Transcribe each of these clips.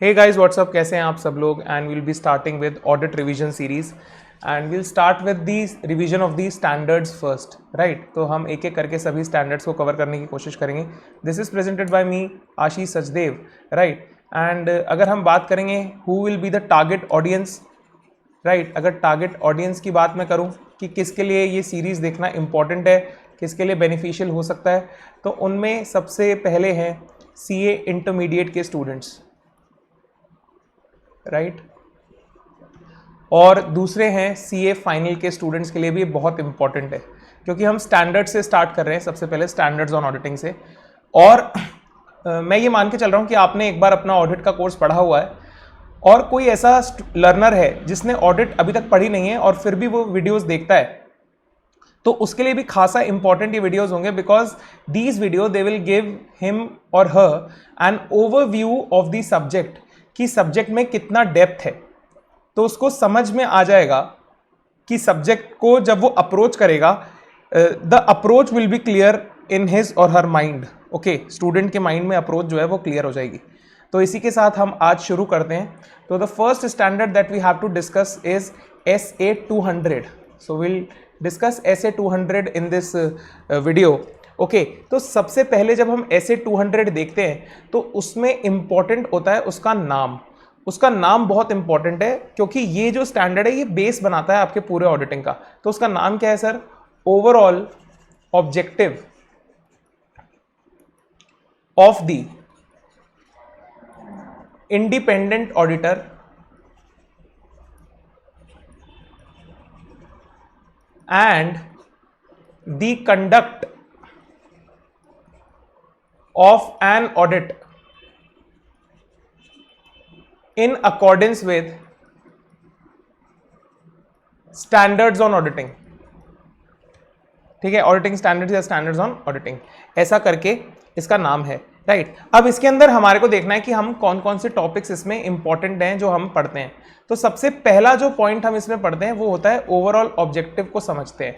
Hey guys what's up, कैसे हैं आप सब लोग। And will be starting with audit revision series and will start with the revision of the standards first, right. तो हम एक एक करके सभी स्टैंडर्ड्स को कवर करने की कोशिश करेंगे। This is presented by me Ashish Sachdev, right. And अगर हम बात करेंगे who will be the target audience, right. अगर टारगेट ऑडियंस की बात मैं करूं कि किसके लिए ये सीरीज़ देखना इंपॉर्टेंट है, किसके लिए बेनिफिशियल हो सकता है, तो उनमें सबसे पहले हैं सीए इंटरमीडिएट के स्टूडेंट्स, राइट। और दूसरे हैं सीए फाइनल के स्टूडेंट्स के लिए भी बहुत इंपॉर्टेंट है, क्योंकि हम स्टैंडर्ड से स्टार्ट कर रहे हैं सबसे पहले, स्टैंडर्ड्स ऑन ऑडिटिंग से। और मैं ये मान के चल रहा हूँ कि आपने एक बार अपना ऑडिट का कोर्स पढ़ा हुआ है, और कोई ऐसा लर्नर है जिसने ऑडिट अभी तक पढ़ी नहीं है और फिर भी वो वीडियोस देखता है, तो उसके लिए भी खासा इंपॉर्टेंट ये वीडियोस होंगे, because these video they will give him और her an overview of the subject, कि सब्जेक्ट में कितना डेप्थ है। तो उसको समझ में आ जाएगा कि सब्जेक्ट को जब वो अप्रोच करेगा, the approach will be clear in his और हर माइंड। ओके, स्टूडेंट के माइंड में अप्रोच जो है वो क्लियर हो जाएगी। तो इसी के साथ हम आज शुरू करते हैं। तो the first standard that we have to discuss is SA 200। So will discuss SA 200 in this video. Okay, तो सबसे पहले जब हम SA 200 देखते हैं तो उसमें इंपॉर्टेंट होता है उसका नाम। उसका नाम बहुत इंपॉर्टेंट है, क्योंकि ये जो स्टैंडर्ड है ये बेस बनाता है आपके पूरे ऑडिटिंग का। तो उसका नाम क्या है sir? Overall objective of the independent auditor and the conduct of an audit in accordance with standards on auditing। ठीक है, ऑडिटिंग स्टैंडर्ड्स या स्टैंडर्ड्स ऑन ऑडिटिंग, ऐसा करके इसका नाम है, राइट। अब इसके अंदर हमारे को देखना है कि हम कौन कौन से टॉपिक्स इसमें इंपॉर्टेंट हैं जो हम पढ़ते हैं। तो सबसे पहला जो पॉइंट हम इसमें पढ़ते हैं वो होता है ओवरऑल ऑब्जेक्टिव को समझते हैं।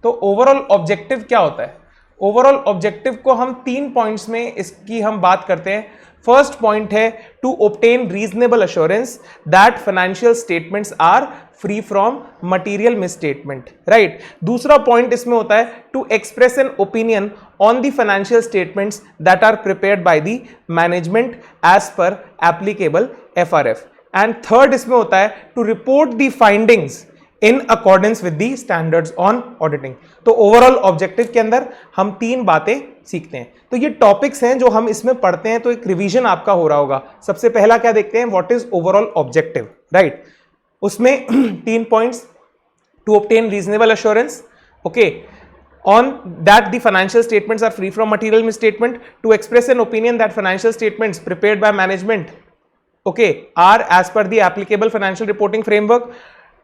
तो ओवरऑल ऑब्जेक्टिव क्या होता है? ओवरऑल ऑब्जेक्टिव को हम 3 पॉइंट्स में इसकी हम बात करते हैं। फर्स्ट पॉइंट है to obtain reasonable assurance that financial statements are free from material misstatement, right. दूसरा पॉइंट इसमें होता है to express an opinion on the financial statements that are prepared by the management as per applicable FRF। And third इसमें होता है to report the findings in accordance with the standards on auditing. तो overall objective के अंदर हम 3 बातें सीखते हैं। तो ये टॉपिक्स हैं जो हम इसमें पढ़ते हैं, तो एक रिवीजन आपका हो रहा होगा। सबसे पहला क्या देखते हैं? What is overall objective, right. उसमें 3 points: to obtain reasonable assurance, okay, on that the financial statements are free from material misstatement, to express an opinion that financial statements prepared by management, okay, are as per the applicable financial reporting framework,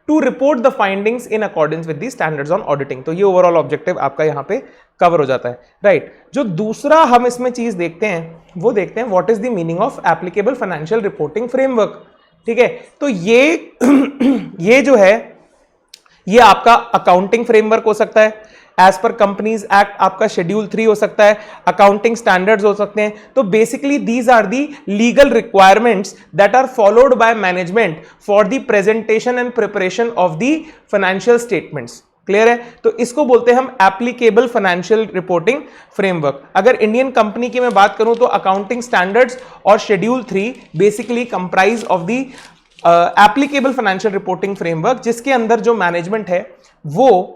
to report the findings in accordance with the standards on auditing। तो ये overall objective आपका यहाँ पे cover हो जाता है, right. जो दूसरा हम इसमें चीज देखते हैं वो देखते हैं what is the meaning of applicable financial reporting framework. ठीक है, तो ये जो है ये आपका अकाउंटिंग फ्रेमवर्क हो सकता है, एज पर कंपनीज एक्ट आपका शेड्यूल 3 हो सकता है, अकाउंटिंग स्टैंडर्ड्स हो सकते हैं। तो basically these are the legal requirements that are followed by management for the presentation and preparation of the financial statements. Clear है? तो इसको बोलते हैं हम एप्लीकेबल फाइनेंशियल रिपोर्टिंग फ्रेमवर्क। अगर इंडियन कंपनी की मैं बात करूं तो अकाउंटिंग स्टैंडर्ड्स और schedule 3 basically comprise of the applicable financial reporting framework, जिसके अंदर जो मैनेजमेंट है वो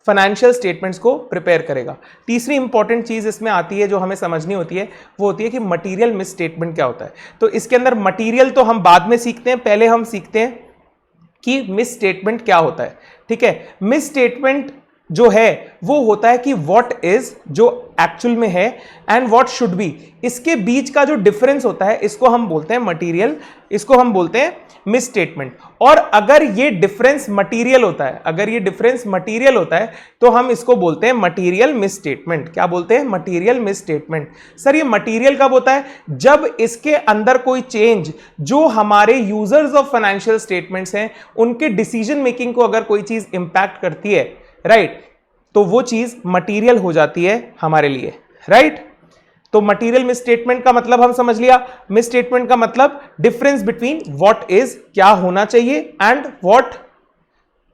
फाइनेंशियल स्टेटमेंट्स को प्रिपेयर करेगा। तीसरी इंपॉर्टेंट चीज इसमें आती है जो हमें समझनी होती है, वो होती है कि मटेरियल मिस स्टेटमेंट क्या होता है। तो इसके अंदर मटेरियल तो हम बाद में सीखते हैं, पहले हम सीखते हैं कि मिस स्टेटमेंट क्या होता है। ठीक है, मिस स्टेटमेंट जो है वो होता है कि व्हाट इज, जो एक्चुअल में है, एंड व्हाट शुड बी, इसके बीच का जो डिफरेंस होता है इसको हम बोलते हैं मटेरियल, इसको हम बोलते हैं मिस स्टेटमेंट। और अगर ये डिफरेंस मटेरियल होता है, अगर ये डिफरेंस मटेरियल होता है तो हम इसको बोलते हैं मटेरियल मिस स्टेटमेंट। क्या बोलते हैं? Material miss statement. सर ये मटेरियल कब होता है? जब इसके अंदर कोई चेंज जो हमारे यूजर्स ऑफ फाइनेंशियल स्टेटमेंट्स हैं उनके डिसीजन मेकिंग को अगर कोई चीज इंपैक्ट करती है, राइट, तो वो चीज मटेरियल हो जाती है हमारे लिए, राइट। तो मटेरियल मिसस्टेटमेंट का मतलब हम समझ लिया, मिसस्टेटमेंट का मतलब डिफरेंस बिटवीन व्हाट इज, क्या होना चाहिए, एंड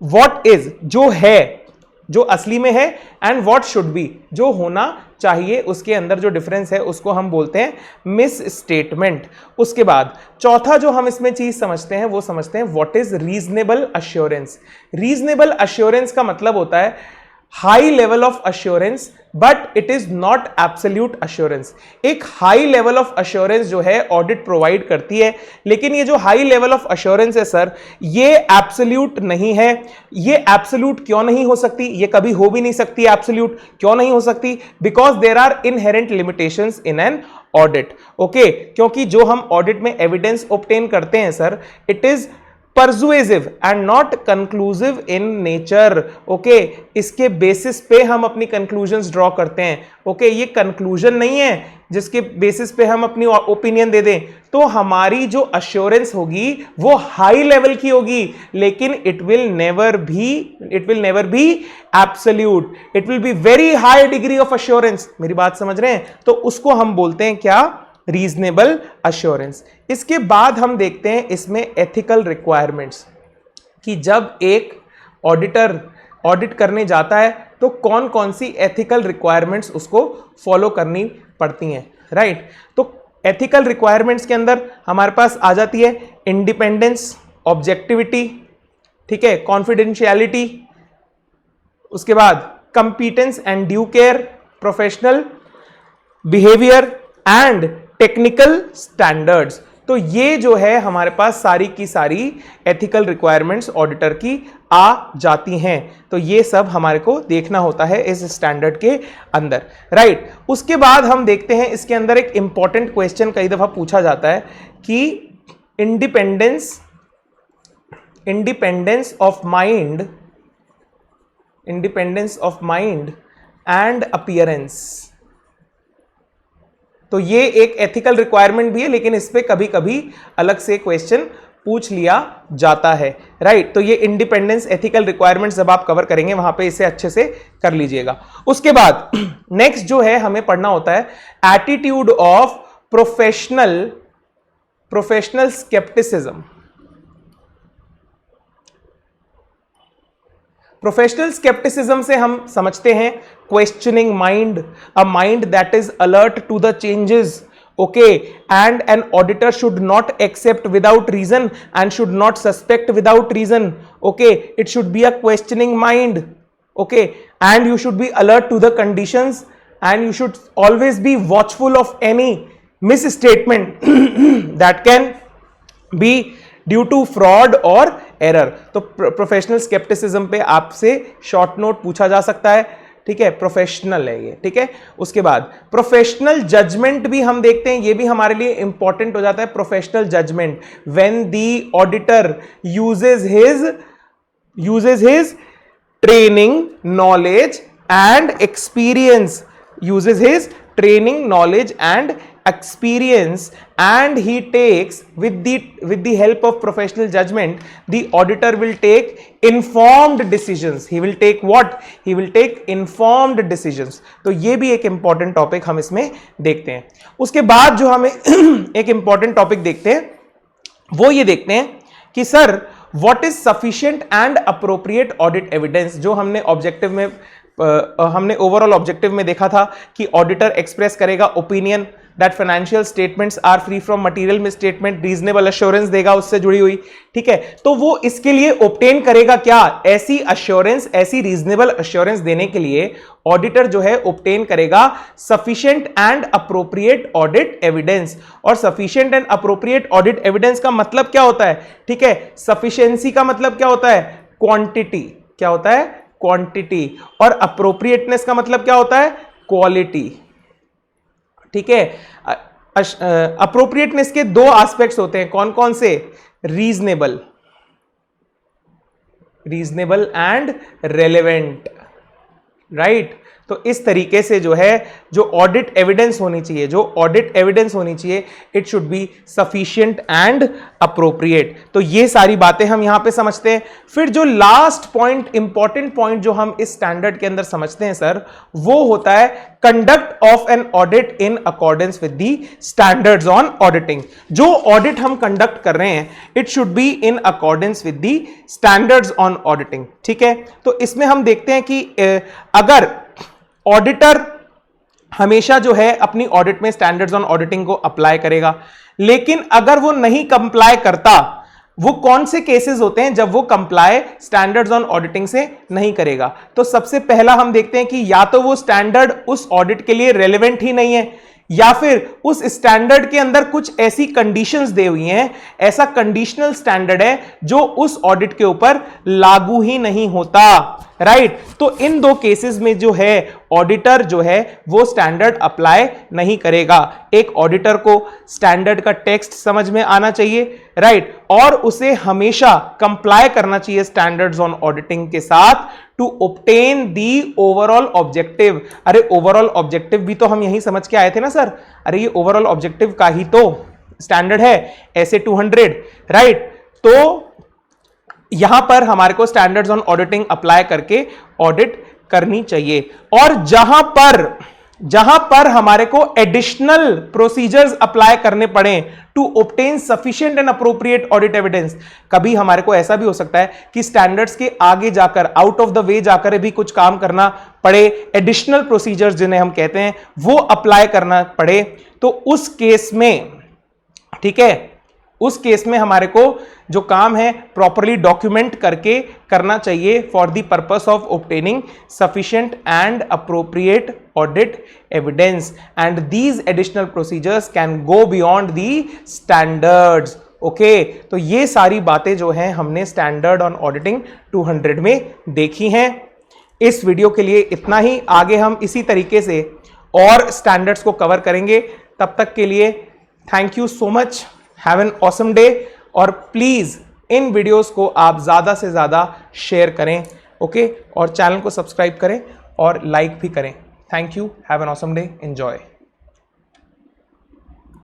व्हाट इज, जो है, जो असली में है, एंड व्हाट शुड बी, जो होना चाहिए, उसके अंदर जो डिफरेंस है उसको हम बोलते हैं मिस स्टेटमेंट। उसके बाद चौथा जो हम इसमें चीज समझते हैं वो समझते हैं what is reasonable assurance. Reasonable assurance का मतलब होता है high level of assurance but it is not absolute assurance. एक हाई लेवल ऑफ अश्योरेंस जो है ऑडिट प्रोवाइड करती है, लेकिन ये जो हाई लेवल ऑफ अश्योरेंस है सर, ये एब्सोल्यूट नहीं है। ये एब्सोल्यूट क्यों नहीं हो सकती, ये कभी हो भी नहीं सकती। एब्सोल्यूट क्यों नहीं हो सकती? Because there are inherent limitations in an audit. Okay, क्योंकि जो हम ऑडिट में एविडेंस ऑब्टेन करते हैं sir, it is persuasive and not conclusive in nature. Okay, इसके बेसिस पे हम अपनी कंक्लूजन्स ड्रॉ करते हैं। ओके, ये कंक्लूजन नहीं है जिसके बेसिस पे हम अपनी ओपिनियन दे दें। तो हमारी जो अश्योरेंस होगी वो हाई लेवल की होगी, लेकिन it will never be absolute, it will be very high degree of assurance. मेरी बात समझ रहे हैं? तो उसको हम बोलते हैं क्या? Reasonable assurance. इसके बाद हम देखते हैं इसमें एथिकल रिक्वायरमेंट्स, कि जब एक ऑडिटर ऑडिट करने जाता है तो कौन कौन सी एथिकल रिक्वायरमेंट्स उसको फॉलो करनी पड़ती हैं, राइट। तो एथिकल रिक्वायरमेंट्स के अंदर हमारे पास आ जाती है इंडिपेंडेंस, ऑब्जेक्टिविटी, ठीक है, कॉन्फिडेंशियलिटी, उसके बाद कंपीटेंस and due care, professional behaviour and technical standards. तो ये जो है हमारे पास सारी की सारी एथिकल रिक्वायरमेंट्स ऑडिटर की आ जाती हैं। तो ये सब हमारे को देखना होता है इस स्टैंडर्ड के अंदर, राइट। उसके बाद हम देखते हैं इसके अंदर एक इंपॉर्टेंट क्वेश्चन कई दफा पूछा जाता है कि independence of mind and appearance. तो ये एक एथिकल रिक्वायरमेंट भी है, लेकिन इस पे कभी कभी अलग से क्वेश्चन पूछ लिया जाता है, राइट। तो ये इंडिपेंडेंस एथिकल रिक्वायरमेंट्स जब आप कवर करेंगे वहां पे इसे अच्छे से कर लीजिएगा। उसके बाद नेक्स्ट जो है हमें पढ़ना होता है attitude of professional skepticism. Professional skepticism से हम समझते हैं questioning mind, a mind that is alert to the changes, okay, and an auditor should not accept without reason and should not suspect without reason, okay, it should be a questioning mind, okay, and you should be alert to the conditions and you should always be watchful of any misstatement that can be due to fraud और error. तो professional scepticism पे आपसे short note पूछा जा सकता है, ठीक है, प्रोफेशनल है ये, ठीक है। उसके बाद प्रोफेशनल जजमेंट भी हम देखते हैं, ये भी हमारे लिए इंपॉर्टेंट हो जाता है। Professional judgement when the auditor uses his training knowledge and experience, and he takes with the help of professional judgment, the auditor will take informed decisions. He will take informed decisions. तो ये भी एक important topic हम इसमें देखते हैं। उसके बाद जो हमें एक इंपॉर्टेंट टॉपिक देखते हैं वो ये देखते हैं कि sir what is sufficient and appropriate audit evidence. जो हमने ऑब्जेक्टिव में हमने ओवरऑल ऑब्जेक्टिव में देखा था कि ऑडिटर एक्सप्रेस करेगा opinion that financial statements are free from material misstatement, reasonable assurance देगा उससे जुड़ी हुई, ठीक है। तो वो इसके लिए ऑब्टेन करेगा क्या? ऐसी अश्योरेंस, ऐसी रीजनेबल अश्योरेंस देने के लिए ऑडिटर जो है ऑब्टेन करेगा sufficient and appropriate audit evidence. और sufficient and appropriate audit evidence का मतलब क्या होता है? ठीक है, सफिशिएंसी का मतलब क्या होता है? क्वांटिटी। क्या होता है? क्वांटिटी। और अप्रोप्रिएटनेस का मतलब क्या होता है? क्वालिटी, ठीक है। अप्रोप्रिएटनेस के दो एस्पेक्ट्स होते हैं, कौन कौन से? Reasonable and relevant, right. तो तो इस तरीके से जो है जो ऑडिट एविडेंस होनी चाहिए, it should be sufficient and appropriate. तो ये सारी बातें हम यहां पे समझते हैं। फिर जो लास्ट पॉइंट, इंपॉर्टेंट पॉइंट जो हम इस स्टैंडर्ड के अंदर समझते हैं सर, वो होता है conduct of an audit in accordance with the standards on auditing. जो ऑडिट हम कंडक्ट कर रहे हैं, it should be in accordance with the standards on auditing. ठीक है, तो इसमें हम देखते हैं कि अगर ऑडिटर हमेशा जो है अपनी ऑडिट में स्टैंडर्ड्स ऑन ऑडिटिंग को अप्लाई करेगा, लेकिन अगर वो नहीं कंप्लाई करता, वो कौन से केसेस होते हैं जब वो कंप्लाई स्टैंडर्ड्स ऑन ऑडिटिंग से नहीं करेगा। तो सबसे पहला हम देखते हैं कि या तो वो स्टैंडर्ड उस ऑडिट के लिए रेलेवेंट ही नहीं है, या फिर उस स्टैंडर्ड के अंदर कुछ ऐसी कंडीशंस दे हुई हैं, ऐसा कंडीशनल स्टैंडर्ड है जो उस ऑडिट के ऊपर लागू ही नहीं होता। राइट, तो इन दो केसेस में जो है ऑडिटर जो है वो स्टैंडर्ड अप्लाई नहीं करेगा। एक ऑडिटर को स्टैंडर्ड का टेक्स्ट समझ में आना चाहिए, राइट, और उसे हमेशा कंप्लाई करना चाहिए स्टैंडर्ड्स ऑन ऑडिटिंग के साथ to obtain the overall objective. अरे ओवरऑल ऑब्जेक्टिव भी तो हम यही समझ के आए थे ना सर, अरे ये ओवरऑल ऑब्जेक्टिव का ही तो स्टैंडर्ड है ऐसे 200, राइट। तो यहां पर हमारे को स्टैंडर्ड्स ऑन ऑडिटिंग अप्लाई करके ऑडिट करनी चाहिए। और जहां पर हमारे को एडिशनल प्रोसीजर्स अप्लाई करने पड़े to obtain sufficient and appropriate audit evidence, कभी हमारे को ऐसा भी हो सकता है कि स्टैंडर्ड्स के आगे जाकर, आउट ऑफ द वे जाकर भी कुछ काम करना पड़े, एडिशनल प्रोसीजर्स जिन्हें हम कहते हैं वो अप्लाई करना पड़े। तो उस केस में, ठीक है, उस केस में हमारे को जो काम है प्रॉपरली डॉक्यूमेंट करके करना चाहिए for the purpose of obtaining sufficient and appropriate audit evidence, and these additional procedures can go beyond the standards. Okay, तो ये सारी बातें जो हैं हमने स्टैंडर्ड ऑन ऑडिटिंग 200 में देखी हैं। इस वीडियो के लिए इतना ही, आगे हम इसी तरीके से और स्टैंडर्ड्स को कवर करेंगे। तब तक के लिए thank you so much, have an awesome day, और प्लीज इन वीडियोस को आप ज्यादा से ज्यादा शेयर करें, ओके, और चैनल को सब्सक्राइब करें और लाइक भी करें। Thank you, have an awesome day, enjoy.